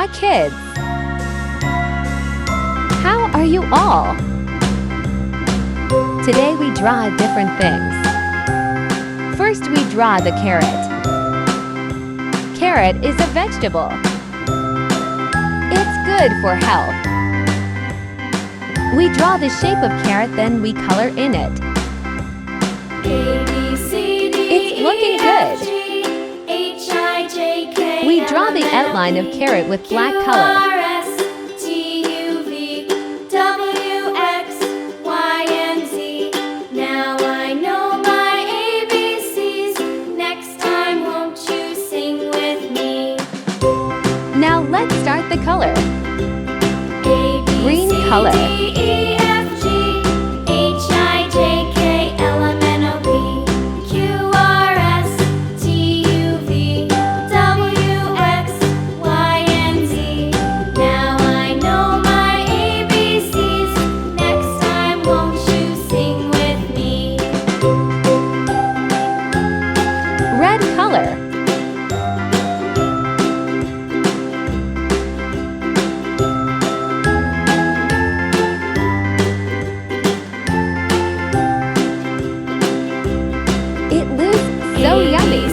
Hi kids! How are you all? Today we draw different things. First we draw the carrot. Carrot is a vegetable. It's good for health. We draw the shape of carrot, then we color in it. It's looking good. We draw the outline of carrot with black color. Now I know my ABCs. Next time, won't you sing with me? Now let's start the color. Green color. Red color. It looks so yummy.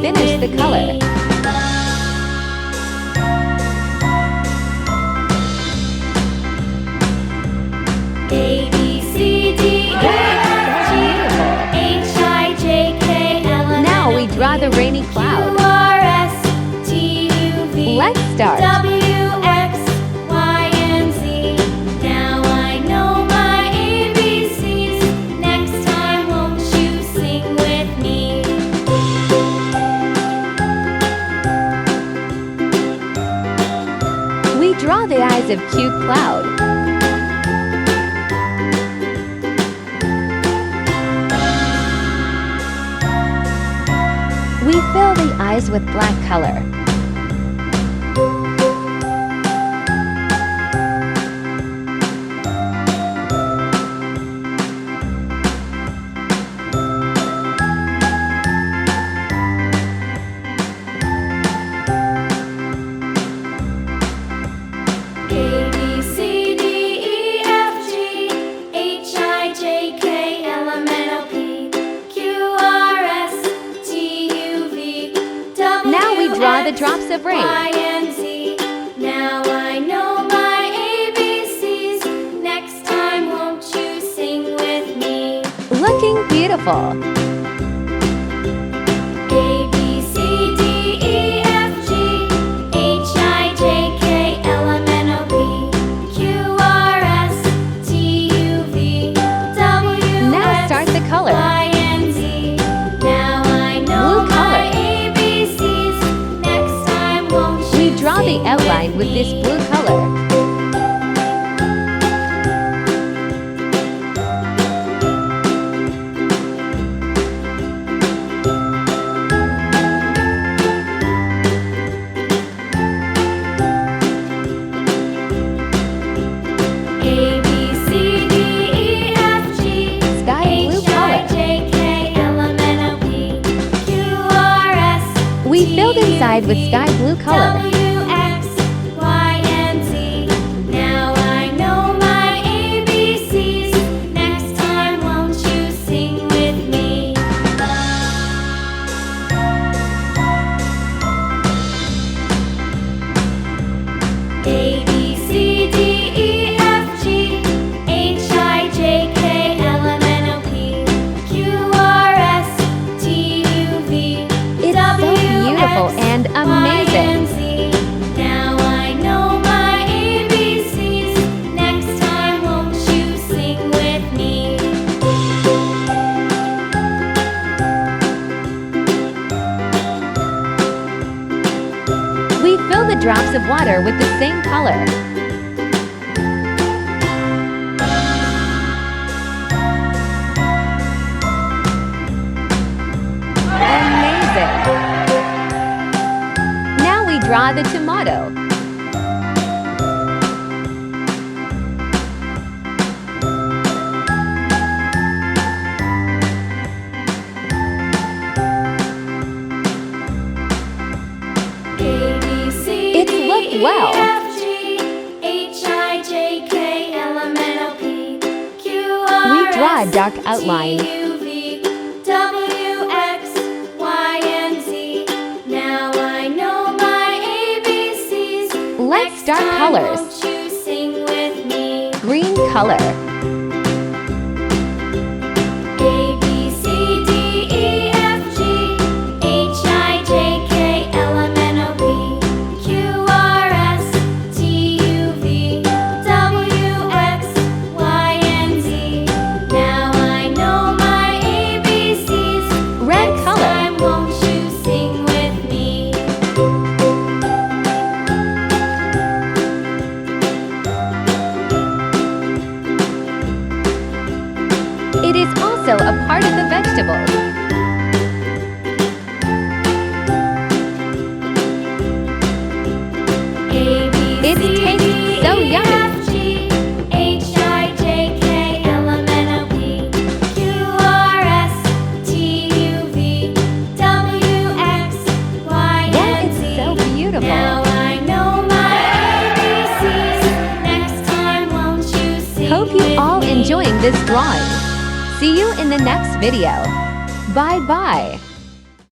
Finish the color. A, B, C, D, E, F, G, H, I, J, K, L, M, Now we draw the rainy Q, cloud. R, S, T, U, V, Let's start. W, X, Y, and Z. Now I know my ABCs. Next time, won't you sing with me? We draw the eyes of cute cloud. We fill the eyes with black color. A, B, C, D, E, F, G, H, I, J, K, L, M, N, O, P, Q, R, S, T, U, V, W, Now we draw the X, drops of rain. Y, and Z. Now I know my ABCs. Next time, won't you sing with me? Looking beautiful. A, B, C, D, E, F, G, H, I, J, K, L, M, N, O, P, Q, R, S, T, U, V, W, Now X, start the color. Y, and Z. Now I know Blue color. my ABCs. Next time, won't you We draw the sing outline with this blue color. A, B, C, D, E, F, G, Sky blue H, I, color. J, K, L, M, N, O, P, Q, R, S, We T, filled inside with U, sky V, blue color. W, X, Y, and Z. Now I know my ABCs. Next time, won't you sing with me? A, B, C, D, E, F, G, H, I, J, K, L, M, N, O, P, Q, R, S, T, U, V, It's so beautiful and amazing. Now I know my ABCs. Next time, won't you sing with me? We fill the drops of water with the same color. Amazing! draw the tomato. It's looked well. We draw a dark outline. Now I know my ABCs. Let's start Next time, colors. won't you sing with me? Green color. A B C D E F G H I J K L M N O P Q R S T U V W X Y and Z. Now I know my ABCs. Red Next color. time, won't you sing with me? It is also a part of the vegetables. A B It C tastes D so E yummy. F G H I J K L M N O P Q R S T U V W X Y That and is Z. so beautiful. Now I know my ABCs. Next time, won't you sing Hope with you all me? enjoying this drawing. See you in the next video. Bye bye.